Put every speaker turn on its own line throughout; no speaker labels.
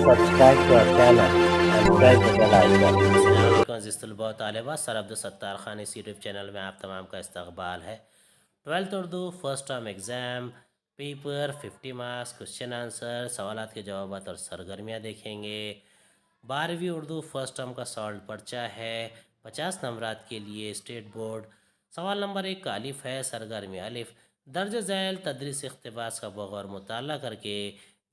subscribe to our channel and press the bell icon.
السلام عزیز طلباء و طالبات، سر عبدالستار خان اس یوٹیوب چینل میں آپ تمام کا استقبال ہے۔ 12th Urdu first term exam paper 50 marks question answer, سوالات کے جوابات اور سرگرمیاں دیکھیں گے۔ 12ویں اردو فرسٹ ٹرم کا سالٹ پرچہ ہے 50 نمبرات کے لیے اسٹیٹ بورڈ۔ سوال نمبر 1 کا الف ہے، سرگرمی الف، درج ذیل تدریس اقتباس کا بغور مطالعہ کر کے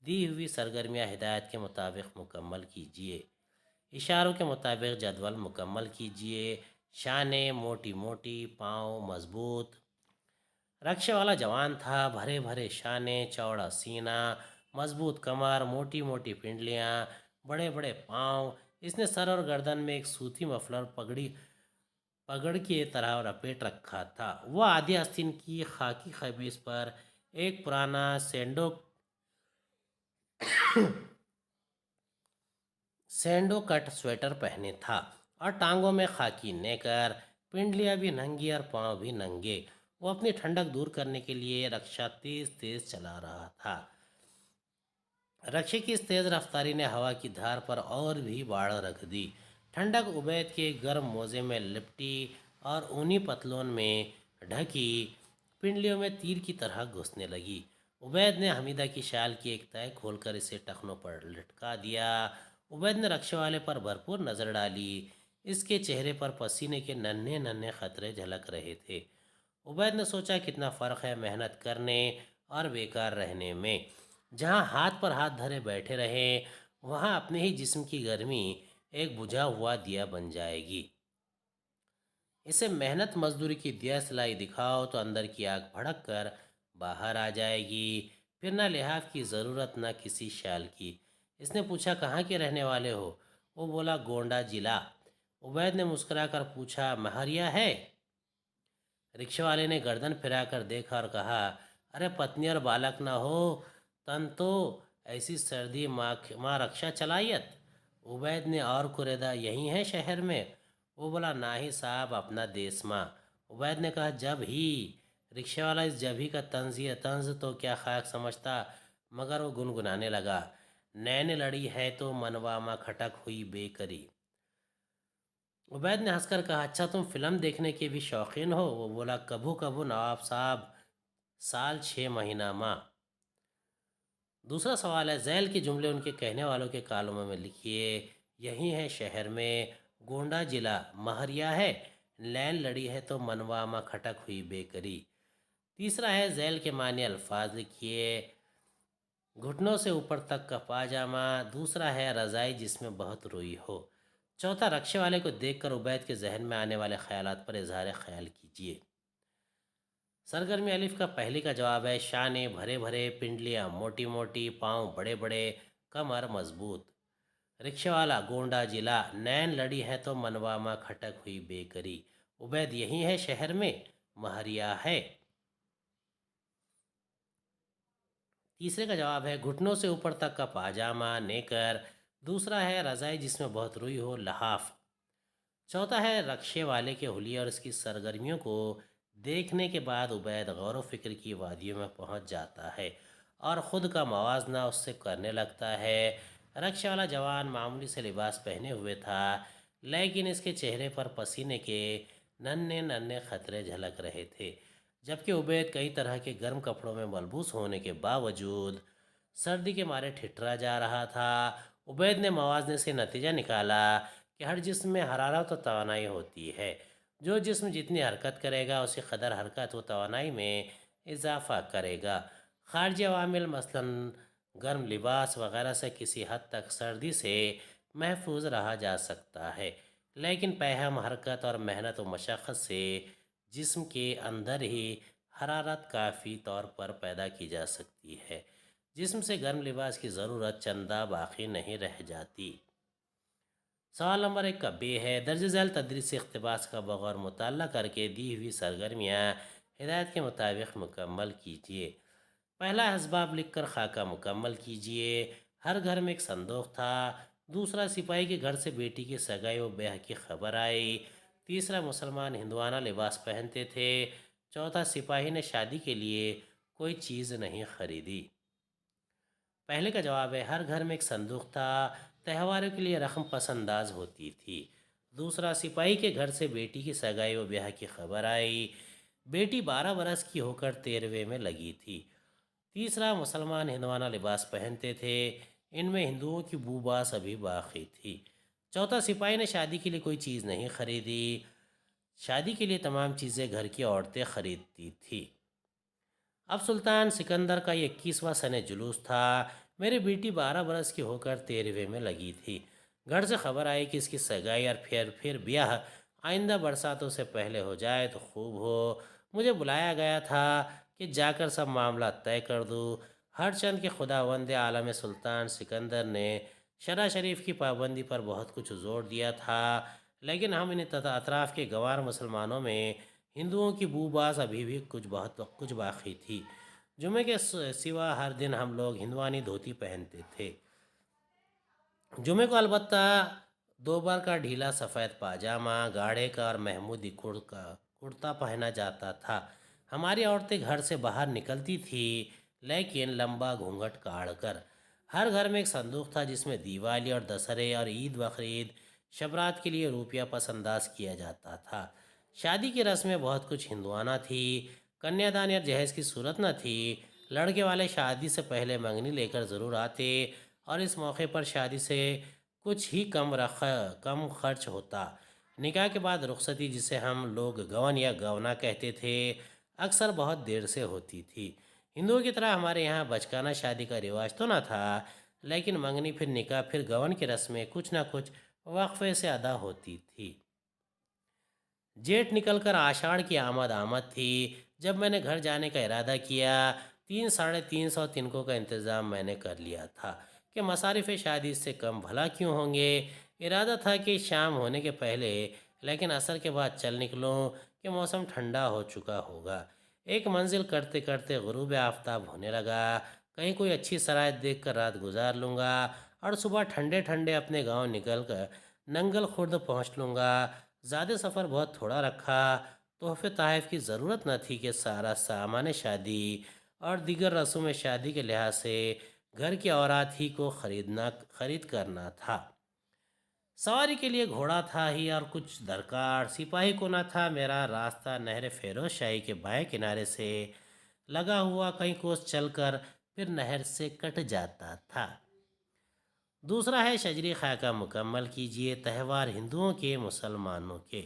دی ہوئی سرگرمیاں ہدایت کے مطابق مکمل کیجیے۔ اشاروں کے مطابق جدول مکمل کیجیے۔ شانیں موٹی موٹی، پاؤں مضبوط۔ رکشے والا جوان تھا، بھرے بھرے شانے، چوڑا سینہ، مضبوط کمر، موٹی موٹی پنڈلیاں، بڑے بڑے پاؤں۔ اس نے سر اور گردن میں ایک سوتی مفلر پگڑ کی طرح لپیٹ رکھا تھا۔ وہ آدھی آستین کی خاکی قمیص پر ایک پرانا سینڈو کٹ سویٹر پہنے تھا اور ٹانگوں میں خاکی نیکر، پنڈلیاں بھی ننگی اور پاؤں بھی ننگے۔ وہ اپنی ٹھنڈک دور کرنے کے لیے رکشہ تیز تیز چلا رہا تھا۔ رکشے کی اس تیز رفتاری نے ہوا کی دھار پر اور بھی باڑ رکھ دی۔ ٹھنڈک عبید کے گرم موزے میں لپٹی اور اونی پتلون میں ڈھکی پنڈلیوں میں تیر کی طرح گھسنے لگی۔ عبید نے حمیدہ کی شال کی ایک تہہ کھول کر اسے ٹخنوں پر لٹکا دیا۔ عبید نے رکشے والے پر بھرپور نظر ڈالی۔ اس کے چہرے پر پسینے کے ننھے ننھے قطرے جھلک رہے تھے۔ عبید نے سوچا کتنا فرق ہے محنت کرنے اور بیکار رہنے میں۔ جہاں ہاتھ پر ہاتھ دھرے بیٹھے رہیں وہاں اپنے ہی جسم کی گرمی ایک بجھا ہوا دیا بن جائے گی۔ اسے محنت مزدوری کی دیا سلائی دکھاؤ تو اندر کی آگ بھڑک کر باہر آ جائے گی، پھر نہ لحاف کی ضرورت نہ کسی شال کی۔ اس نے پوچھا کہاں کے رہنے والے ہو؟ وہ بولا گونڈہ ضلع۔ عبید نے مسکرا کر پوچھا مہریا ہے؟ رکشے والے نے گردن پھرا کر دیکھا اور کہا ارے پتنی اور بالک نہ ہو تن تو ایسی سردی ماں رکشہ چلائیت۔ عبید نے اور کریدا یہی ہے شہر میں؟ وہ بولا ناہی صاحب اپنا دیس ماں۔ عبید نے کہا جب ہی؟ رکشے والا اس جب ہی کا طنز تو کیا خاک سمجھتا، مگر وہ گنگنانے لگا نین لڑی ہے تو منوا ماں کھٹک ہوئی بے کری۔ عبید نے ہنس کر کہا اچھا تم فلم دیکھنے کے بھی شوقین ہو؟ وہ بولا کبھو کبھو نواب صاحب، سال 6 مہینہ ماں۔ دوسرا سوال ہے ذیل کے جملے ان کے کہنے والوں کے کالموں میں لکھیے۔ یہی ہے شہر میں، گونڈہ ضلع، مہریا ہے، لین لڑی ہے تو منوا ماں کھٹک ہوئی بے کری۔ تیسرا ہے ذیل کے معنی الفاظ لکھیے۔ گھٹنوں سے اوپر تک کا پاجامہ، دوسرا ہے رضائی جس میں بہت روئی ہو۔ چوتھا رکشے والے کو دیکھ کر عبید کے ذہن میں آنے والے خیالات پر اظہار خیال کیجیے۔ سرگرمی الف کا پہلے کا جواب ہے شانے بھرے بھرے، پنڈلیاں موٹی موٹی، پاؤں بڑے بڑے، کمر مضبوط۔ رکشے والا گونڈہ ضلع، نین لڑی ہے تو منوا ماں کھٹک ہوئی بے کری۔ عبید یہی ہے شہر میں، مہریا ہے۔ تیسرے کا جواب ہے گھٹنوں سے اوپر تک کا پاجامہ نیکر، دوسرا ہے رضائی جس میں بہت روئی ہو لحاف۔ چوتھا ہے رکشے والے کے حلیے اور اس کی سرگرمیوں کو دیکھنے کے بعد عبید غور و فکر کی وادیوں میں پہنچ جاتا ہے اور خود کا موازنہ اس سے کرنے لگتا ہے۔ رکشے والا جوان معمولی سے لباس پہنے ہوئے تھا لیکن اس کے چہرے پر پسینے کے ننھے ننھے قطرے جھلک رہے تھے، جبکہ عبید کئی طرح کے گرم کپڑوں میں ملبوس ہونے کے باوجود سردی کے مارے ٹھٹھرا جا رہا تھا۔ عبید نے موازنے سے نتیجہ نکالا کہ ہر جسم میں حرارت و توانائی ہوتی ہے۔ جو جسم جتنی حرکت کرے گا اسی قدر حرکت و توانائی میں اضافہ کرے گا۔ خارجی عوامل مثلاً گرم لباس وغیرہ سے کسی حد تک سردی سے محفوظ رہا جا سکتا ہے، لیکن پیہم حرکت اور محنت و مشقت سے جسم کے اندر ہی حرارت کافی طور پر پیدا کی جا سکتی ہے۔ جسم سے گرم لباس کی ضرورت چندہ باقی نہیں رہ جاتی۔ سوال نمبر 1 کا بے ہے، درج ذیل تدریس اقتباس کا بغور مطالعہ کر کے دی ہوئی سرگرمیاں ہدایت کے مطابق مکمل کیجیے۔ پہلا اسباب لکھ کر خاکہ مکمل کیجیے۔ ہر گھر میں ایک صندوق تھا۔ دوسرا سپاہی کے گھر سے بیٹی کی سگائی و بیاہ کی خبر آئی۔ تیسرا مسلمان ہندوانہ لباس پہنتے تھے۔ چوتھا سپاہی نے شادی کے لیے کوئی چیز نہیں خریدی۔ پہلے کا جواب ہے ہر گھر میں ایک صندوق تھا، تہواروں کے لیے رقم پس انداز ہوتی تھی۔ دوسرا، سپاہی کے گھر سے بیٹی کی سگائی و بیاہ کی خبر آئی، بیٹی 12 برس کی ہو کر 13ویں میں لگی تھی۔ تیسرا، مسلمان ہندوانہ لباس پہنتے تھے، ان میں ہندوؤں کی بو باس ابھی باقی تھی۔ چوتھا، سپاہی نے شادی کے لیے کوئی چیز نہیں خریدی، شادی کے لیے تمام چیزیں گھر کی عورتیں خریدتی تھی۔ اب سلطان سکندر کا یہ 21واں سنِ جلوس تھا، میری بیٹی 12 برس کی ہو کر 13ویں میں لگی تھی، گھر سے خبر آئی کہ اس کی سگائی اور پھر بیاہ آئندہ برساتوں سے پہلے ہو جائے تو خوب ہو۔ مجھے بلایا گیا تھا کہ جا کر سب معاملات طے کر دوں۔ ہر چند کے خداوند عالم سلطان سکندر نے شرع شریف کی پابندی پر بہت کچھ زور دیا تھا، لیکن ہم ان اطراف کے گنوار مسلمانوں میں ہندوؤں کی بو باس ابھی بھی کچھ باقی تھی۔ جمعے کے سوا ہر دن ہم لوگ ہندوانی دھوتی پہنتے تھے۔ جمعے کو البتہ دوبر کا ڈھیلا سفید پاجامہ، گاڑھے کا اور محمودی کرتا پہنا جاتا تھا۔ ہماری عورتیں گھر سے باہر نکلتی تھیں لیکن لمبا گھونگھٹ کاڑھ کر۔ ہر گھر میں ایک صندوق تھا جس میں دیوالی اور دسہرے اور عید بقرعید شبرات کے لیے روپیہ پس انداز کیا جاتا تھا۔ شادی کی رسمیں بہت کچھ ہندوانہ تھی، کنیا دان یا جہیز کی صورت نہ تھی۔ لڑکے والے شادی سے پہلے منگنی لے کر ضرور آتے اور اس موقع پر شادی سے کچھ ہی کم خرچ ہوتا۔ نکاح کے بعد رخصتی، جسے ہم لوگ گون یا گونا کہتے تھے، اکثر بہت دیر سے ہوتی تھی۔ ہندوؤں کی طرح ہمارے یہاں بچکانہ شادی کا رواج تو نہ تھا، لیکن منگنی پھر نکاح پھر گون کی رسمیں کچھ نہ کچھ وقفے سے ادا ہوتی تھی۔ جیٹھ نکل کر آشاڑھ کی آمد تھی۔ جب میں نے گھر جانے کا ارادہ کیا، 300-350 تنکوں کا انتظام میں نے کر لیا تھا کہ مصارف شادی اس سے کم بھلا کیوں ہوں گے۔ ارادہ تھا کہ شام ہونے کے پہلے، لیکن عصر کے بعد چل نکلوں کہ موسم ٹھنڈا ہو چکا ہوگا۔ ایک منزل کرتے کرتے غروب آفتاب ہونے لگا، کہیں کوئی اچھی سرائے دیکھ کر رات گزار لوں گا اور صبح ٹھنڈے ٹھنڈے اپنے گاؤں نکل کر ننگل خورد پہنچ لوں گا۔ زیادہ سفر بہت تھوڑا رکھا، تحفے تحائف کی ضرورت نہ تھی کہ سارا سامان شادی اور دیگر رسوم شادی کے لحاظ سے گھر کی عورات ہی کو خرید کرنا تھا۔ سواری کے لیے گھوڑا تھا ہی اور کچھ درکار، سپاہی کو نہ تھا۔ میرا راستہ نہر فیروز شاہی کے بائیں کنارے سے لگا ہوا کئی کوس چل کر پھر نہر سے کٹ جاتا تھا۔ دوسرا ہے شجری خاکہ مکمل کیجئے، تہوار ہندوؤں کے مسلمانوں کے۔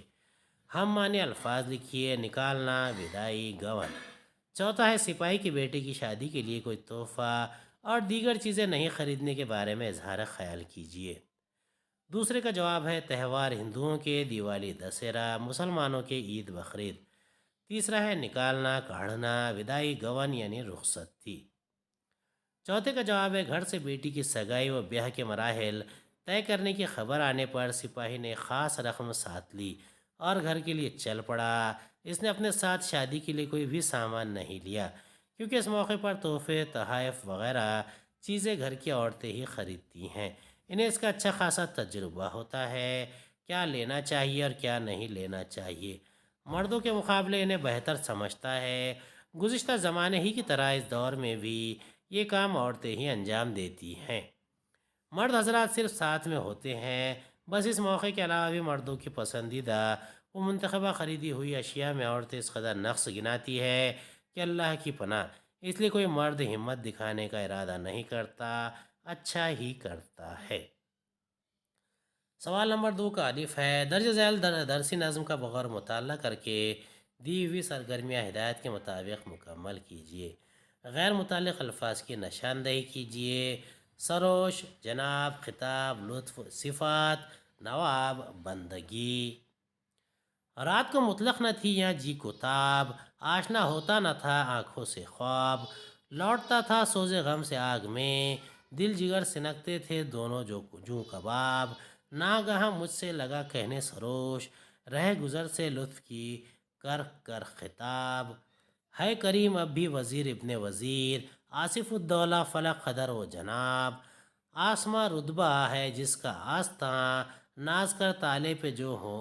ہم معنی الفاظ لکھیے، نکالنا، ودائی، گون۔ چوتھا ہے سپاہی کی بیٹے کی شادی کے لیے کوئی تحفہ اور دیگر چیزیں نہیں خریدنے کے بارے میں اظہار خیال کیجئے۔ دوسرے کا جواب ہے تہوار ہندوؤں کے دیوالی دسہرہ، مسلمانوں کے عید بقرعید۔ تیسرا ہے نکالنا، کاڑھنا، ودائی، گون یعنی رخصتی۔ چوتھے کا جواب ہے گھر سے بیٹی کی سگائی و بیاہ کے مراحل طے کرنے کی خبر آنے پر سپاہی نے خاص رقم ساتھ لی اور گھر کے لیے چل پڑا۔ اس نے اپنے ساتھ شادی کے لیے کوئی بھی سامان نہیں لیا، کیونکہ اس موقع پر تحفے تحائف وغیرہ چیزیں گھر کی عورتیں ہی خریدتی ہیں۔ انہیں اس کا اچھا خاصا تجربہ ہوتا ہے، کیا لینا چاہیے اور کیا نہیں لینا چاہیے۔ مردوں کے مقابلے انہیں بہتر سمجھتا ہے۔ گزشتہ زمانے ہی کی طرح اس دور میں بھی یہ کام عورتیں ہی انجام دیتی ہیں، مرد حضرات صرف ساتھ میں ہوتے ہیں۔ بس اس موقع کے علاوہ بھی مردوں کی پسندیدہ و منتخبہ خریدی ہوئی اشیاء میں عورتیں اس قدر نقص گناتی ہے کہ اللہ کی پناہ، اس لیے کوئی مرد ہمت دکھانے کا ارادہ نہیں کرتا، اچھا ہی کرتا ہے۔ سوال نمبر 2 کا الف ہے، درج ذیل درسی نظم کا بغور مطالعہ کر کے دی ہوئی سرگرمیاں ہدایت کے مطابق مکمل کیجیے۔ غیر متعلق الفاظ کی نشاندہی کیجیے۔ سروش، جناب، خطاب، لطف، صفات، نواب، بندگی۔ رات کو مطلق نہ تھی یہاں جی کو تاب، آشنا ہوتا نہ تھا آنکھوں سے خواب، لوٹتا تھا سوز غم سے آگ میں، دل جگر سنکتے تھے دونوں جو کباب، ناگہاں مجھ سے لگا کہنے سروش، رہ گزر سے لطف کی کر خطاب، ہے کریم اب بھی وزیر ابن وزیر، آصف الدولہ فلک قدر و جناب، آسماں رتبہ ہے جس کا آستاں، ناز کر تالے پہ جو ہو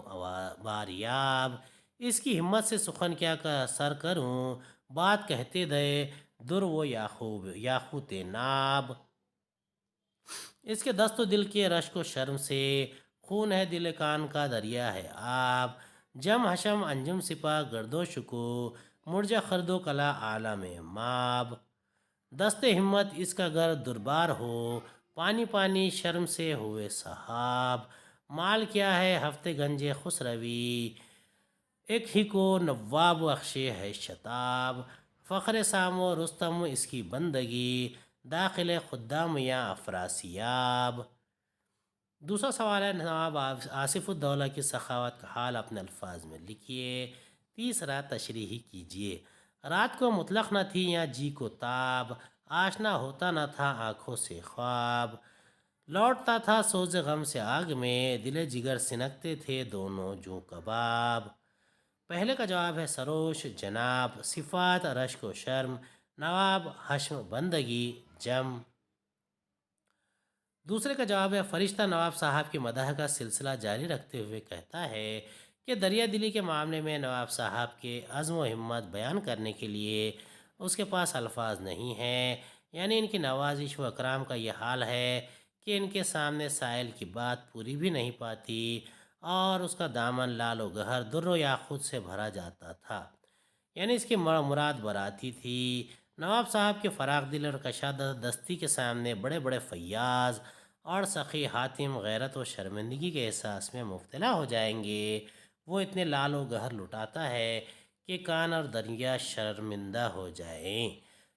باریاب، اس کی ہمت سے سخن کیا سر کروں، بات کہتے دے در و یاقوت ناب۔ اس کے دست و دل کے رشک و شرم سے، خون ہے دل کان کا دریا ہے آب، جم حشم انجم سپا گرد و شکو، مرجا خرد و کلا عالم ماب، دست ہمت اس کا گر دربار ہو، پانی پانی شرم سے ہوئے صحاب، مال کیا ہے ہفتے گنجے خسروی، ایک ہی کو نواب بخشے ہے شتاب، فخر سام و رستم اس کی بندگی، داخل خدام یا افراسیاب۔ دوسرا سوال ہے نواب آصف الدولہ کی سخاوت کا حال اپنے الفاظ میں لکھیے۔ تیسرا تشریح کیجیے۔ رات کو مطلق نہ تھی یا جی کو تاب، آشنا ہوتا نہ تھا آنکھوں سے خواب، لوٹتا تھا سوز غم سے آگ میں، دل جگر سنکتے تھے دونوں جو کباب۔ پہلے کا جواب ہے سروش جناب، صفات رشک و شرم، نواب حشم بندگی جم۔ دوسرے کا جواب ہے فرشتہ نواب صاحب کی مدح کا سلسلہ جاری رکھتے ہوئے کہتا ہے کہ دریا دلی کے معاملے میں نواب صاحب کے عزم و ہمت بیان کرنے کے لیے اس کے پاس الفاظ نہیں ہیں، یعنی ان کی نوازش و اکرام کا یہ حال ہے کہ ان کے سامنے سائل کی بات پوری بھی نہیں پاتی اور اس کا دامن لال و گہر در و یاقوت سے بھرا جاتا تھا، یعنی اس کی مراد براتی تھی۔ نواب صاحب کے فراغ دل اور کشادہ دستی کے سامنے بڑے بڑے فیاض اور سخی حاتم غیرت و شرمندگی کے احساس میں مبتلا ہو جائیں گے۔ وہ اتنے لال و گہر لٹاتا ہے کہ کان اور دریا شرمندہ ہو جائیں۔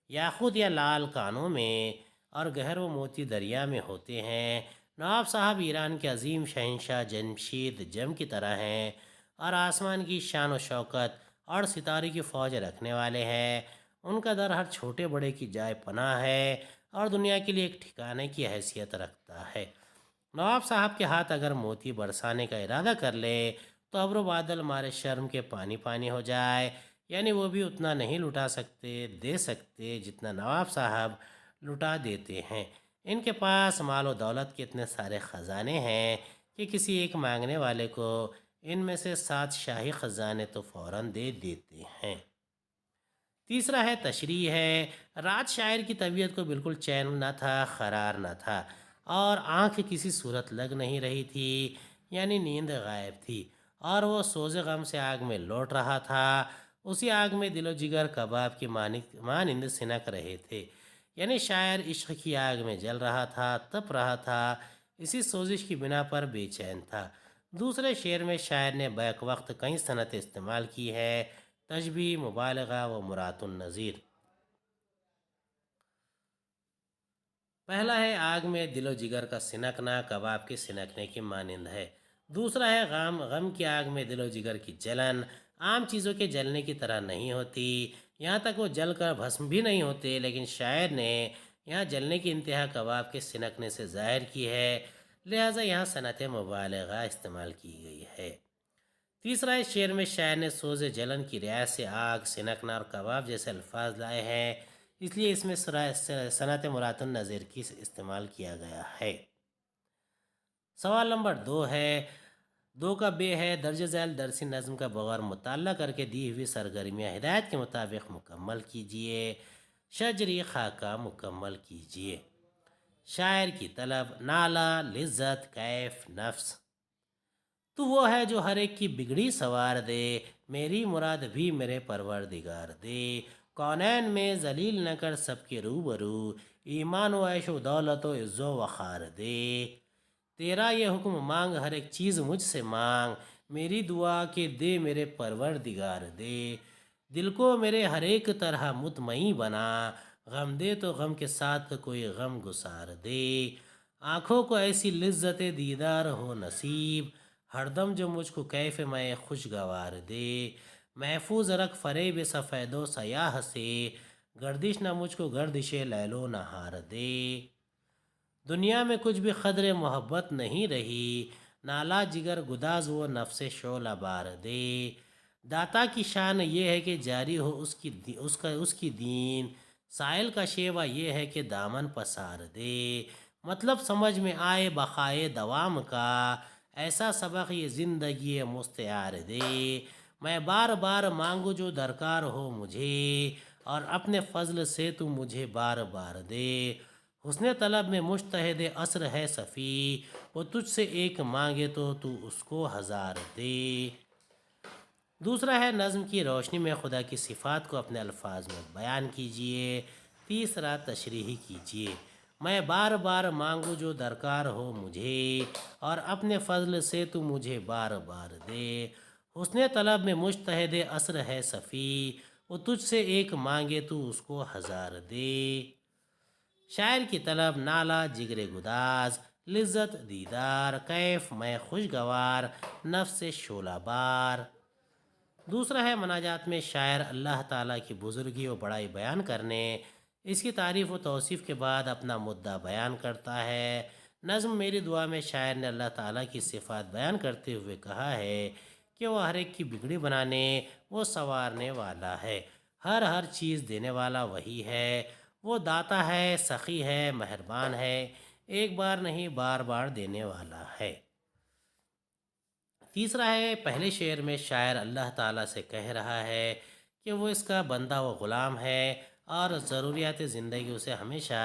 یاقوت یا لال کانوں میں اور گہر و موتی دریا میں ہوتے ہیں۔ نواب صاحب ایران کے عظیم شہنشاہ جمشید جم کی طرح ہیں اور آسمان کی شان و شوکت اور ستارے کی فوج رکھنے والے ہیں۔ ان کا در ہر چھوٹے بڑے کی جائے پناہ ہے اور دنیا کے لیے ایک ٹھکانے کی حیثیت رکھتا ہے۔ نواب صاحب کے ہاتھ اگر موتی برسانے کا ارادہ کر لے تو ابر و بادل مارے شرم کے پانی پانی ہو جائے، یعنی وہ بھی اتنا نہیں لٹا سکتے دے سکتے جتنا نواب صاحب لٹا دیتے ہیں۔ ان کے پاس مال و دولت کے اتنے سارے خزانے ہیں کہ کسی ایک مانگنے والے کو ان میں سے 7 شاہی خزانے تو فوراً دے دیتے ہیں۔ تیسرا ہے تشریح ہے۔ رات شاعر کی طبیعت کو بالکل چین نہ تھا، قرار نہ تھا اور آنکھ کسی صورت لگ نہیں رہی تھی، یعنی نیند غائب تھی اور وہ سوز غم سے آگ میں لوٹ رہا تھا۔ اسی آگ میں دل و جگر کباب کی مانند سنک رہے تھے، یعنی شاعر عشق کی آگ میں جل رہا تھا، تپ رہا تھا، اسی سوزش کی بنا پر بے چین تھا۔ دوسرے شعر میں شاعر نے بیک وقت کئی صنعتیں استعمال کی ہے، تشبیہ، مبالغہ و مرات النظیر۔ پہلا ہے آگ میں دل و جگر کا سنکنا کباب کے سنکنے کی مانند ہے۔ دوسرا ہے غم کی آگ میں دل و جگر کی جلن عام چیزوں کے جلنے کی طرح نہیں ہوتی، یہاں تک وہ جل کر بھسم بھی نہیں ہوتے، لیکن شاعر نے یہاں جلنے کی انتہا کباب کے سنکنے سے ظاہر کی ہے، لہٰذا یہاں صنعت مبالغہ استعمال کی گئی ہے۔ تیسرا اس شعر میں شاعر نے سوز جلن کی رعایت سے آگ، سنکنا اور کباب جیسے الفاظ لائے ہیں، اس لیے اس میں صنعت مرات النظیر کی استعمال کیا گیا ہے۔ سوال نمبر 2 ہے، 2 کا بے ہے درج ذیل درسی نظم کا بغور مطالعہ کر کے دی ہوئی سرگرمیاں ہدایت کے مطابق مکمل کیجیے۔ شجری خاکہ مکمل کیجیے۔ شاعر کی طلب، نالہ، لذت، کیف، نفس۔ تو وہ ہے جو ہر ایک کی بگڑی سوار دے، میری مراد بھی میرے پروردگار دے، کونین میں ذلیل نہ کر سب کے روبرو، ایمان و عیش و دولت و عز و وقار دے، تیرا یہ حکم مانگ ہر ایک چیز مجھ سے مانگ، میری دعا کہ دے میرے پروردگار دے، دل کو میرے ہر ایک طرح مطمئن بنا، غم دے تو غم کے ساتھ کوئی غم گسار دے، آنکھوں کو ایسی لذت دیدار ہو نصیب، ہر دم جو مجھ کو کیف میں خوشگوار دے، محفوظ رکھ فریب سفید و سیاہ سے، گردش نہ مجھ کو گردش لیل و نہار دے، دنیا میں کچھ بھی قدر محبت نہیں رہی، نالا جگر گداز و نفس شعلہ بار دے، داتا کی شان یہ ہے کہ جاری ہو اس کی دین، سائل کا شیوہ یہ ہے کہ دامن پسار دے، مطلب سمجھ میں آئے بقائے دوام کا، ایسا سبق یہ زندگی مستعار دے، میں بار بار مانگو جو درکار ہو مجھے، اور اپنے فضل سے تو مجھے بار بار دے، حسن طلب میں مجتہد عصر ہے صفی، وہ تجھ سے ایک مانگے تو اس کو ہزار دے۔ دوسرا ہے نظم کی روشنی میں خدا کی صفات کو اپنے الفاظ میں بیان کیجیے۔ تیسرا تشریح کیجیے، میں بار بار مانگوں جو درکار ہو مجھے، اور اپنے فضل سے تو مجھے بار بار دے۔ حسن طلب میں مجتہد عصر ہے صفی، وہ تجھ سے ایک مانگے تو اس کو ہزار دے۔ شاعر کی طلب نالا جگر گداز، لذت دیدار، کیف میں خوشگوار، نفس شعلہ بار۔ دوسرا ہے مناجات میں شاعر اللہ تعالیٰ کی بزرگی و بڑائی بیان کرنے، اس کی تعریف و توصیف کے بعد اپنا مدعا بیان کرتا ہے۔ نظم میری دعا میں شاعر نے اللہ تعالیٰ کی صفات بیان کرتے ہوئے کہا ہے کہ وہ ہر ایک کی بگڑی بنانے وہ سنوارنے والا ہے، ہر چیز دینے والا وہی ہے، وہ داتا ہے، سخی ہے، مہربان ہے، ایک بار نہیں بار بار دینے والا ہے۔ تیسرا ہے پہلے شعر میں شاعر اللہ تعالیٰ سے کہہ رہا ہے کہ وہ اس کا بندہ و غلام ہے، اور ضروریات زندگی اسے ہمیشہ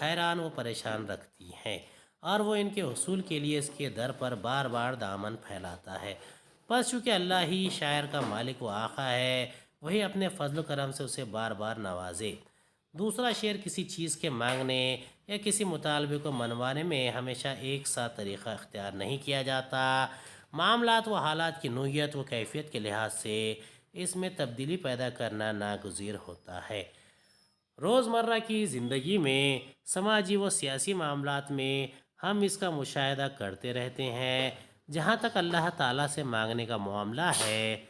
حیران و پریشان رکھتی ہیں، اور وہ ان کے حصول کے لیے اس کے در پر بار بار دامن پھیلاتا ہے۔ بس چونکہ اللہ ہی شاعر کا مالک و آقا ہے، وہی اپنے فضل و کرم سے اسے بار بار نوازے۔ دوسرا شعر کسی چیز کے مانگنے یا کسی مطالبے کو منوانے میں ہمیشہ ایک سا طریقہ اختیار نہیں کیا جاتا، معاملات و حالات کی نوعیت و کیفیت کے لحاظ سے اس میں تبدیلی پیدا کرنا ناگزیر ہوتا ہے۔ روزمرہ کی زندگی میں، سماجی و سیاسی معاملات میں ہم اس کا مشاہدہ کرتے رہتے ہیں۔ جہاں تک اللہ تعالیٰ سے مانگنے کا معاملہ ہے،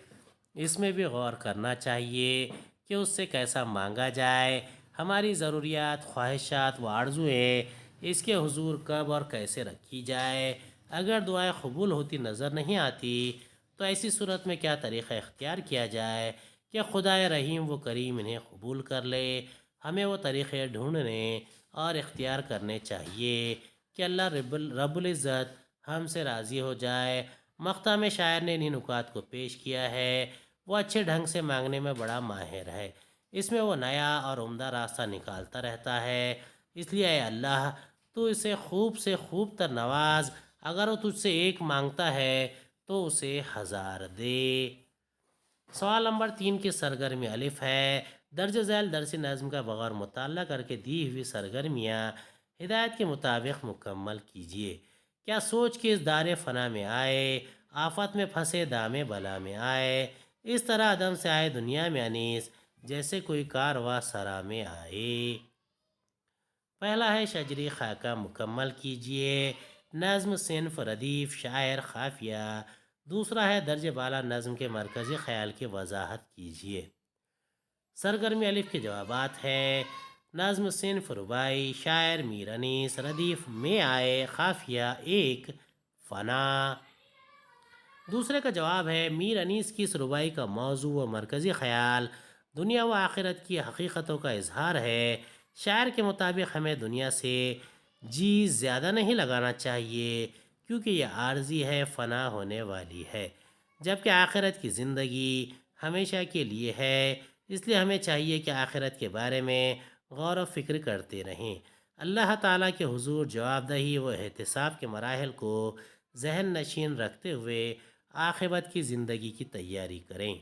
اس میں بھی غور کرنا چاہیے کہ اس سے کیسا مانگا جائے، ہماری ضروریات، خواہشات و آرزوئیں اس کے حضور کب اور کیسے رکھی جائے۔ اگر دعائیں قبول ہوتی نظر نہیں آتی تو ایسی صورت میں کیا طریقہ اختیار کیا جائے کہ خدائے رحیم و کریم انہیں قبول کر لے۔ ہمیں وہ طریقے ڈھونڈنے اور اختیار کرنے چاہیے کہ اللہ رب العزت ہم سے راضی ہو جائے۔ مقطع میں شاعر نے انہی نکات کو پیش کیا ہے۔ وہ اچھے ڈھنگ سے مانگنے میں بڑا ماہر ہے، اس میں وہ نیا اور عمدہ راستہ نکالتا رہتا ہے۔ اس لیے اے اللہ، تو اسے خوب سے خوب تر نواز، اگر وہ تجھ سے ایک مانگتا ہے تو اسے ہزار دے۔ سوال نمبر 3 کی سرگرمی الف ہے۔ درج ذیل درسی نظم کا بغور مطالعہ کر کے دی ہوئی سرگرمیاں ہدایت کے مطابق مکمل کیجیے۔ کیا سوچ کے اس دار فنا میں آئے، آفت میں پھنسے دام بلا میں آئے، اس طرح عدم سے آئے دنیا میں انیس، جیسے کوئی کارواں سرا میں آئے۔ پہلا ہے شجری خاکہ مکمل کیجیے، نظم صنف ردیف شاعر خافیہ۔ دوسرا ہے درج بالا نظم کے مرکزی خیال کی وضاحت کیجیے۔ سرگرمی الف کے جوابات ہیں: نظم صنف ربائی، شاعر میر انیس، ردیف میں آئے، خافیہ ایک فنا۔ دوسرے کا جواب ہے میر انیس کی اس ربائی کا موضوع و مرکزی خیال دنیا و آخرت کی حقیقتوں کا اظہار ہے۔ شاعر کے مطابق ہمیں دنیا سے جی زیادہ نہیں لگانا چاہیے، کیونکہ یہ عارضی ہے، فنا ہونے والی ہے، جبکہ آخرت کی زندگی ہمیشہ کے لیے ہے۔ اس لیے ہمیں چاہیے کہ آخرت کے بارے میں غور و فکر کرتے رہیں، اللہ تعالیٰ کے حضور جواب دہی و احتساب کے مراحل کو ذہن نشین رکھتے ہوئے عاقبت کی زندگی کی تیاری کریں۔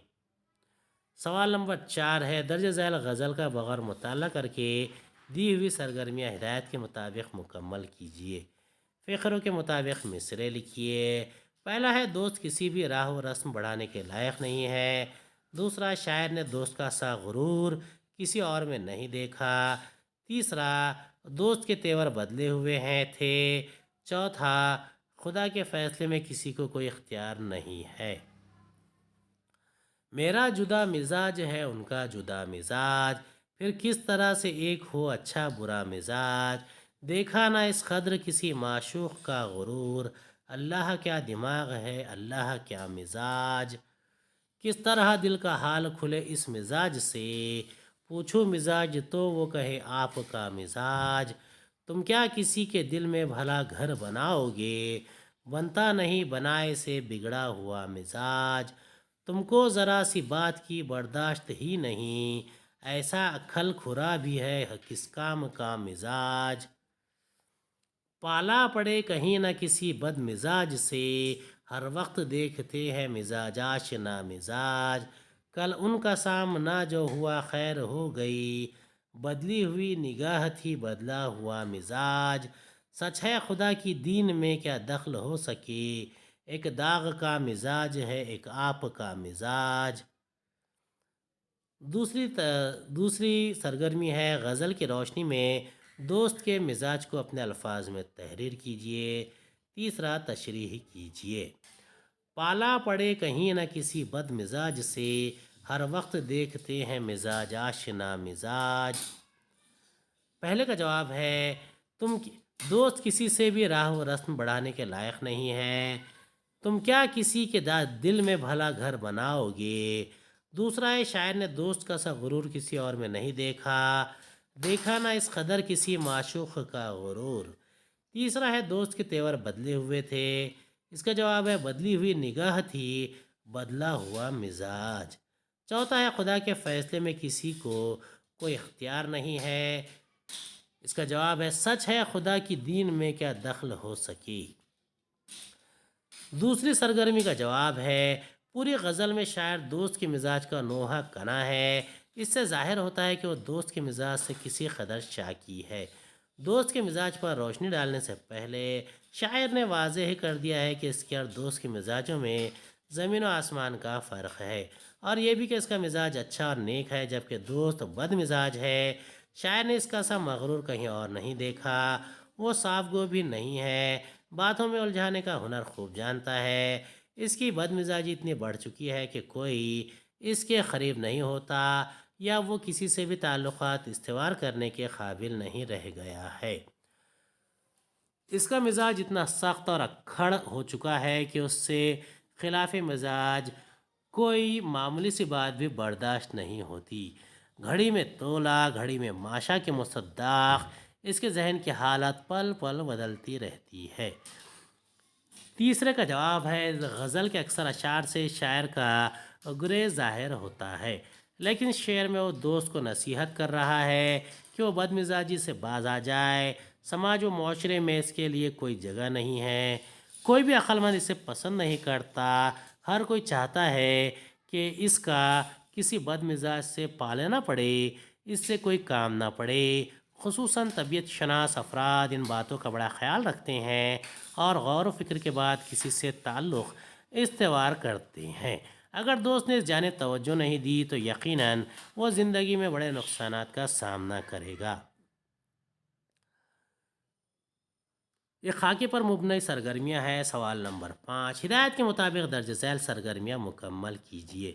سوال نمبر 4 ہے۔ درج ذیل غزل کا بغور مطالعہ کر کے دی ہوئی سرگرمیاں ہدایت کے مطابق مکمل کیجیے۔ فقروں کے مطابق مصرعے لکھیے۔ پہلا ہے دوست کسی بھی راہ و رسم بڑھانے کے لائق نہیں ہے۔ دوسرا، شاعر نے دوست کا سا غرور کسی اور میں نہیں دیکھا۔ تیسرا، دوست کے تیور بدلے ہوئے ہیں تھے۔ چوتھا، خدا کے فیصلے میں کسی کو کوئی اختیار نہیں ہے۔ میرا جدا مزاج ہے ان کا جدا مزاج، پھر کس طرح سے ایک ہو اچھا برا مزاج۔ دیکھا نہ اس قدر کسی معشوق کا غرور، اللہ کیا دماغ ہے اللہ کیا مزاج۔ کس طرح دل کا حال کھلے اس مزاج سے، پوچھو مزاج تو وہ کہے آپ کا مزاج۔ تم کیا کسی کے دل میں بھلا گھر بناؤ گے، بنتا نہیں بنائے سے بگڑا ہوا مزاج۔ تم کو ذرا سی بات کی برداشت ہی نہیں، ایسا کھل کھرا بھی ہے کس کام کا مزاج۔ پالا پڑے کہیں نہ کسی بد مزاج سے، ہر وقت دیکھتے ہیں مزاج آشنا مزاج، کل ان کا سامنا جو ہوا خیر ہو گئی، بدلی ہوئی نگاہ تھی بدلا ہوا مزاج، سچ ہے خدا کی دین میں کیا دخل ہو سکے، ایک داغ کا مزاج ہے ایک آپ کا مزاج۔ دوسری سرگرمی ہے غزل کی روشنی میں دوست کے مزاج کو اپنے الفاظ میں تحریر کیجیے۔ تیسرا تشریح کیجیے۔ پالا پڑے کہیں نہ کسی بد مزاج سے، ہر وقت دیکھتے ہیں مزاج آشنا مزاج۔ پہلے کا جواب ہے تم دوست کسی سے بھی راہ و رسم بڑھانے کے لائق نہیں ہے، تم کیا کسی کے دل میں بھلا گھر بناؤ گے۔ دوسرا ہے شاعر نے دوست کا سا غرور کسی اور میں نہیں دیکھا، دیکھا نہ اس قدر کسی معشوق کا غرور۔ تیسرا ہے دوست کے تیور بدلے ہوئے تھے، اس کا جواب ہے بدلی ہوئی نگاہ تھی بدلا ہوا مزاج۔ چوتھا ہے خدا کے فیصلے میں کسی کو کوئی اختیار نہیں ہے، اس کا جواب ہے سچ ہے خدا کی دین میں کیا دخل ہو سکی۔ دوسری سرگرمی کا جواب ہے پوری غزل میں شاعر دوست کے مزاج کا نوحہ کنا ہے، اس سے ظاہر ہوتا ہے کہ وہ دوست کے مزاج سے کسی قدر شاکی ہے۔ دوست کے مزاج پر روشنی ڈالنے سے پہلے شاعر نے واضح کر دیا ہے کہ اس کے اور دوست کے مزاجوں میں زمین و آسمان کا فرق ہے، اور یہ بھی کہ اس کا مزاج اچھا اور نیک ہے جبکہ دوست بد مزاج ہے۔ شاعر نے اس کا سا مغرور کہیں اور نہیں دیکھا، وہ صاف گو بھی نہیں ہے، باتوں میں الجھانے کا ہنر خوب جانتا ہے، اس کی بد مزاجی اتنی بڑھ چکی ہے کہ کوئی اس کے قریب نہیں ہوتا، یا وہ کسی سے بھی تعلقات استوار کرنے کے قابل نہیں رہ گیا ہے۔ اس کا مزاج اتنا سخت اور اکھڑ ہو چکا ہے کہ اس سے خلاف مزاج کوئی معمولی سی بات بھی برداشت نہیں ہوتی۔ گھڑی میں تولا گھڑی میں ماشا کے مصداق، اس کے ذہن کی حالت پل پل بدلتی رہتی ہے۔ تیسرے کا جواب ہے غزل کے اکثر اشعار سے شاعر کا گریز ظاہر ہوتا ہے، لیکن شعر میں وہ دوست کو نصیحت کر رہا ہے کہ وہ بد مزاجی سے باز آ جائے، سماج و معاشرے میں اس کے لیے کوئی جگہ نہیں ہے، کوئی بھی عقل مند اسے پسند نہیں کرتا، ہر کوئی چاہتا ہے کہ اس کا کسی بد مزاج سے پالے نہ پڑے، اس سے کوئی کام نہ پڑے۔ خصوصاً طبیعت شناس افراد ان باتوں کا بڑا خیال رکھتے ہیں اور غور و فکر کے بعد کسی سے تعلق استوار کرتے ہیں۔ اگر دوست نے اس جانب توجہ نہیں دی تو یقیناً وہ زندگی میں بڑے نقصانات کا سامنا کرے گا۔ یہ خاکے پر مبنی سرگرمیاں ہیں۔ سوال نمبر 5، ہدایت کے مطابق درج ذیل سرگرمیاں مکمل کیجیے۔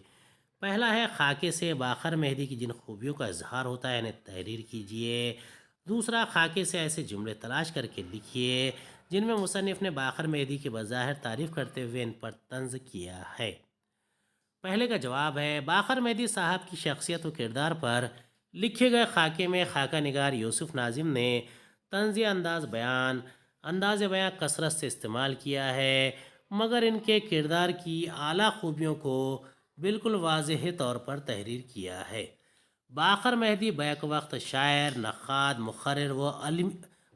پہلا ہے خاکے سے باقر مہدی کی جن خوبیوں کا اظہار ہوتا ہے انہیں تحریر کیجیے۔ دوسرا، خاکے سے ایسے جملے تلاش کر کے لکھیے جن میں مصنف نے باقر مہدی کی بظاہر تعریف کرتے ہوئے ان پر طنز کیا ہے۔ پہلے کا جواب ہے باقر مہدی صاحب کی شخصیت و کردار پر لکھے گئے خاکے میں خاکہ نگار یوسف ناظم نے طنزی انداز بیان کثرت سے استعمال کیا ہے، مگر ان کے کردار کی اعلیٰ خوبیوں کو بالکل واضح طور پر تحریر کیا ہے۔ باقر مہدی بیک وقت شاعر، نقاد، مقرر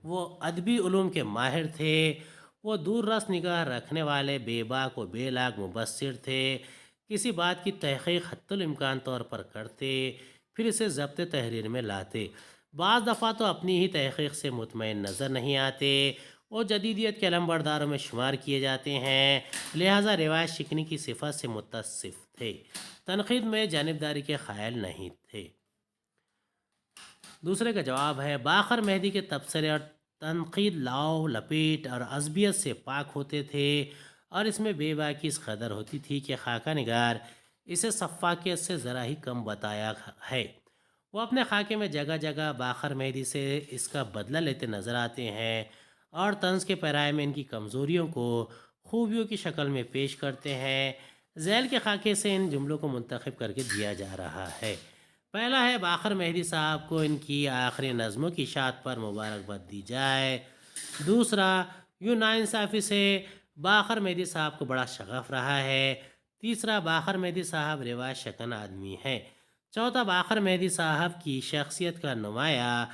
وہ ادبی علوم کے ماہر تھے، وہ دور رس نگاہ رکھنے والے بے باک و بے لاگ مبصر تھے، کسی بات کی تحقیق حتی الامکان طور پر کرتے، پھر اسے ضبط تحریر میں لاتے، بعض دفعہ تو اپنی ہی تحقیق سے مطمئن نظر نہیں آتے، وہ جدیدیت کے علمبرداروں میں شمار کیے جاتے ہیں، لہٰذا روایت شکنی کی صفت سے متصف تھے، تنقید میں جانبداری کے قائل نہیں تھے۔ دوسرے کا جواب ہے باقر مہدی کے تبصرے اور تنقید لاؤ لپیٹ اور عصبیت سے پاک ہوتے تھے، اور اس میں بے باکی اس قدر ہوتی تھی کہ خاکہ نگار اسے سفاکیت سے ذرا ہی کم بتایا ہے۔ وہ اپنے خاکے میں جگہ جگہ باقر مہدی سے اس کا بدلہ لیتے نظر آتے ہیں اور طنز کے پیرائے میں ان کی کمزوریوں کو خوبیوں کی شکل میں پیش کرتے ہیں۔ ذیل کے خاکے سے ان جملوں کو منتخب کر کے دیا جا رہا ہے۔ پہلا ہے باقر مہدی صاحب کو ان کی آخری نظموں کی اشاعت پر مبارکباد دی جائے۔ دوسرا، یوں ناانصافی سے باقر مہدی صاحب کو بڑا شغف رہا ہے۔ تیسرا، باقر مہدی صاحب روایت شکن آدمی ہیں۔ چوتھا، باقر مہدی صاحب کی شخصیت کا نمایاں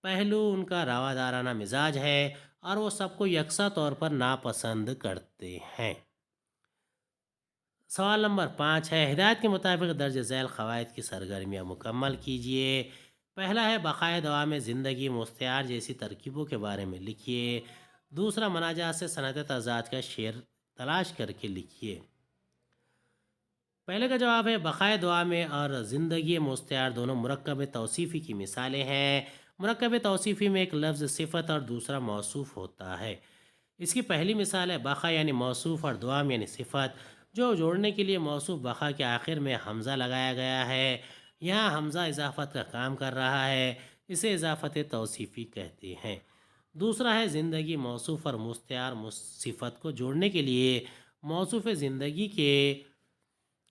پہلو ان کا روادارانہ مزاج ہے اور وہ سب کو یکساں طور پر ناپسند کرتے ہیں۔ سوال نمبر 5 ہے، ہدایت کے مطابق درج ذیل قواعد کی سرگرمیاں مکمل کیجیے۔ پہلا ہے بقائے دوام زندگی مستعار جیسی ترکیبوں کے بارے میں لکھیے۔ دوسرا، مناجات سے صنعت تضاد کا شعر تلاش کر کے لکھیے۔ پہلے کا جواب ہے بقائے دوام اور زندگی مستعار دونوں مرکب توصیفی کی مثالیں ہیں۔ مرکب توصیفی میں ایک لفظ صفت اور دوسرا موصوف ہوتا ہے۔ اس کی پہلی مثال ہے بقا یعنی موصوف اور دوام یعنی صفت، جو جوڑنے کے لیے موصوف بقا کے آخر میں حمزہ لگایا گیا ہے۔ یہاں حمزہ اضافت کا کام کر رہا ہے، اسے اضافت توصیفی کہتے ہیں۔ دوسرا ہے زندگی موصوف اور مستعار صفت کو جوڑنے کے لیے موصوف زندگی کے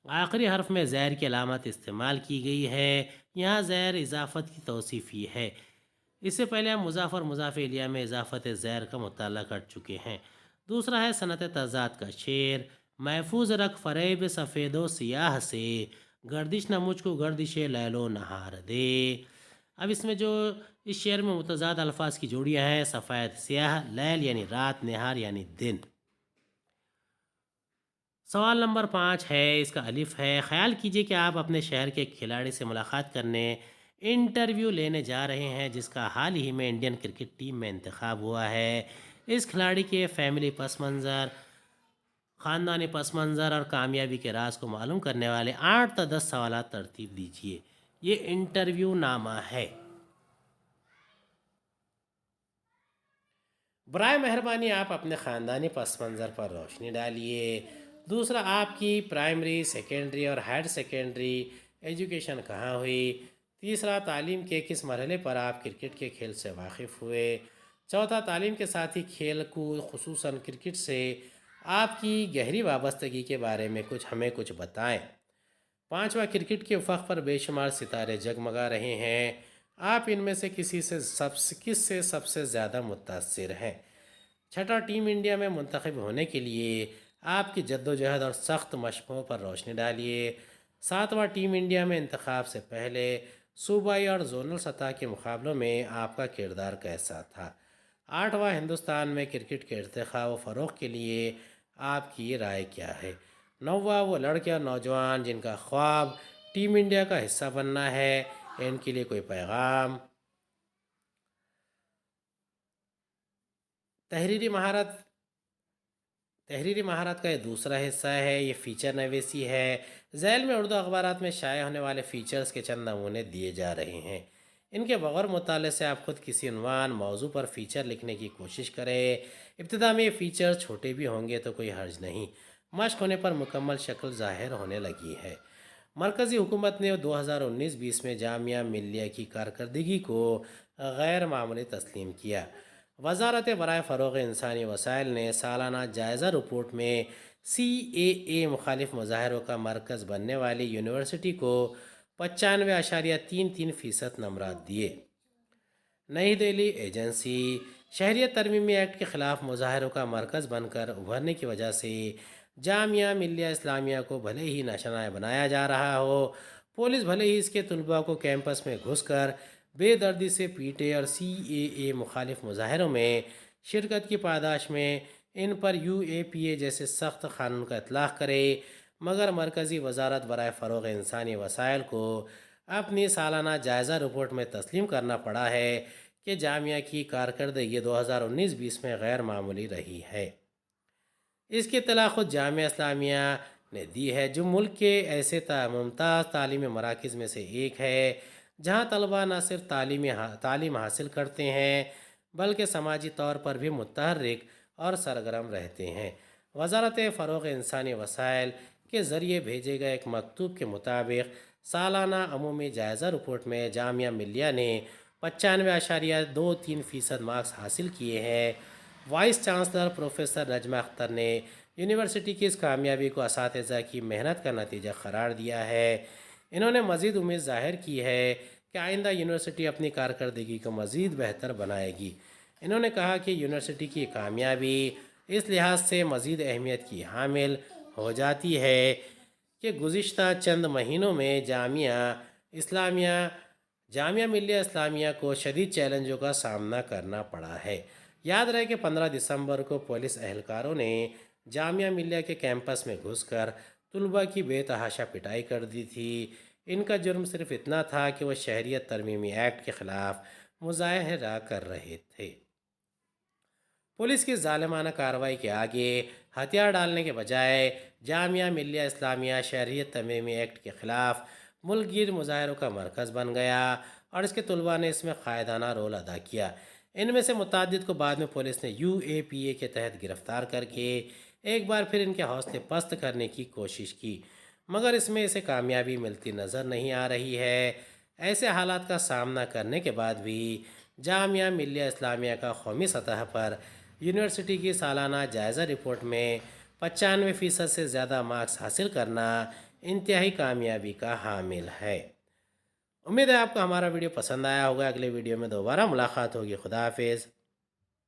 آخری حرف میں زیر کی علامت استعمال کی گئی ہے۔ یہاں زیر اضافت کی توصیفی ہے۔ اس سے پہلے ہم مضاف اور مضاف الیہ میں اضافت زیر کا مطالعہ کر چکے ہیں۔ دوسرا ہے صنعت تضاد کا شعر، محفوظ رکھ فریب سفید و سیاہ سے، گردش نہ مجھ کو گردش لیل و نہار دے۔ اب اس میں جو اس شعر میں متضاد الفاظ کی جوڑیاں ہیں، سفید سیاہ، لیل یعنی رات، نہار یعنی دن۔ سوال نمبر 5 ہے، اس کا الف ہے، خیال کیجئے کہ آپ اپنے شہر کے کھلاڑی سے ملاقات کرنے انٹرویو لینے جا رہے ہیں جس کا حال ہی میں انڈین کرکٹ ٹیم میں انتخاب ہوا ہے۔ اس کھلاڑی کے فیملی پس منظر، خاندانی پس منظر اور کامیابی کے راز کو معلوم کرنے والے 8 تا 10 سوالات ترتیب دیجیے۔ یہ انٹرویو نامہ ہے۔ برائے مہربانی آپ اپنے خاندانی پس منظر پر روشنی ڈالیے۔ دوسرا، آپ کی پرائمری، سیکنڈری اور ہائر سیکنڈری ایجوکیشن کہاں ہوئی؟ تیسرا، تعلیم کے کس مرحلے پر آپ کرکٹ کے کھیل سے واقف ہوئے؟ چوتھا، تعلیم کے ساتھ ہی کھیل کود خصوصاً کرکٹ سے آپ کی گہری وابستگی کے بارے میں ہمیں کچھ بتائیں۔ پانچواں، کرکٹ کے افق پر بے شمار ستارے جگمگا رہے ہیں، آپ ان میں سے کس سے سب سے زیادہ متاثر ہیں؟ چھٹا، ٹیم انڈیا میں منتخب ہونے کے لیے آپ کی جدوجہد اور سخت مشقوں پر روشنی ڈالیے۔ ساتواں، ٹیم انڈیا میں انتخاب سے پہلے صوبائی اور زونل سطح کے مقابلوں میں آپ کا کردار کیسا تھا؟ آٹھواں، ہندوستان میں کرکٹ کے ارتقاء و فروغ کے لیے آپ کی رائے کیا ہے؟ نواں، وہ لڑکے اور نوجوان جن کا خواب ٹیم انڈیا کا حصہ بننا ہے، ان کے لیے کوئی پیغام؟ تحریری مہارت کا یہ دوسرا حصہ ہے، یہ فیچر نویسی ہے۔ ذیل میں اردو اخبارات میں شائع ہونے والے فیچرز کے چند نمونے دیے جا رہے ہیں۔ ان کے بغیر مطالعے سے آپ خود کسی عنوان موضوع پر فیچر لکھنے کی کوشش کریں۔ ابتدا میں یہ فیچر چھوٹے بھی ہوں گے تو کوئی حرج نہیں، مشق ہونے پر مکمل شکل ظاہر ہونے لگی ہے۔ مرکزی حکومت نے 2019-20 میں جامعہ ملیہ کی کارکردگی کو غیر معمولی تسلیم کیا۔ وزارت برائے فروغ انسانی وسائل نے سالانہ جائزہ رپورٹ میں CAA مخالف مظاہروں کا مرکز بننے والی یونیورسٹی کو 95.33% نمبرات دیے۔ نئی دہلی ایجنسی شہریت ترمیمی ایکٹ کے خلاف مظاہروں کا مرکز بن کر ابھرنے کی وجہ سے جامعہ ملیہ اسلامیہ کو بھلے ہی نشانہ بنایا جا رہا ہو، پولیس بھلے ہی اس کے طلباء کو کیمپس میں گھس کر بے دردی سے پیٹے اور CAA مخالف مظاہروں میں شرکت کی پاداش میں ان پر UAPA جیسے سخت قانون کا اطلاق کرے، مگر مرکزی وزارت برائے فروغ انسانی وسائل کو اپنی سالانہ جائزہ رپورٹ میں تسلیم کرنا پڑا ہے کہ جامعہ کی کارکردگی 2019-20 میں غیر معمولی رہی ہے۔ اس کی اطلاع خود جامعہ اسلامیہ نے دی ہے، جو ملک کے ایسے ممتاز تعلیمی مراکز میں سے ایک ہے جہاں طلباء نہ صرف تعلیم حاصل کرتے ہیں بلکہ سماجی طور پر بھی متحرک اور سرگرم رہتے ہیں۔ وزارت فروغ انسانی وسائل کے ذریعے بھیجے گئے ایک مکتوب کے مطابق سالانہ عمومی جائزہ رپورٹ میں جامعہ ملیہ نے 95.23% مارکس حاصل کیے ہیں۔ Vice chancellor professor Najma Akhtar نے یونیورسٹی کی اس کامیابی کو اساتذہ کی محنت کا نتیجہ قرار دیا ہے۔ انہوں نے مزید امید ظاہر کی ہے کہ آئندہ یونیورسٹی اپنی کارکردگی کو مزید بہتر بنائے گی۔ انہوں نے کہا کہ یونیورسٹی کی کامیابی اس لحاظ سے مزید اہمیت کی حامل ہو جاتی ہے کہ گزشتہ چند مہینوں میں جامعہ اسلامیہ جامعہ ملیہ اسلامیہ کو شدید چیلنجوں کا سامنا کرنا پڑا ہے۔ یاد رہے کہ 15 دسمبر کو پولیس اہلکاروں نے جامعہ ملیہ کے کیمپس میں گھس کر طلباء کی بے تحاشا پٹائی کر دی تھی۔ ان کا جرم صرف اتنا تھا کہ وہ شہریت ترمیمی ایکٹ کے خلاف مظاہرہ کر رہے تھے۔ پولیس کی ظالمانہ کارروائی کے آگے ہتھیار ڈالنے کے بجائے جامعہ ملیہ اسلامیہ شہریت ترمیمی ایکٹ کے خلاف ملک گیر مظاہروں کا مرکز بن گیا اور اس کے طلباء نے اس میں قائدانہ رول ادا کیا۔ ان میں سے متعدد کو بعد میں پولیس نے UAPA کے تحت گرفتار کر کے ایک بار پھر ان کے حوصلے پست کرنے کی کوشش کی، مگر اس میں اسے کامیابی ملتی نظر نہیں آ رہی ہے۔ ایسے حالات کا سامنا کرنے کے بعد بھی جامعہ ملیہ اسلامیہ کا قومی سطح پر یونیورسٹی کی سالانہ جائزہ رپورٹ میں 95% سے زیادہ مارکس حاصل کرنا انتہائی کامیابی کا حامل ہے۔ امید ہے آپ کو ہمارا ویڈیو پسند آیا ہوگا۔ اگلے ویڈیو میں دوبارہ ملاقات ہوگی۔ خدا حافظ۔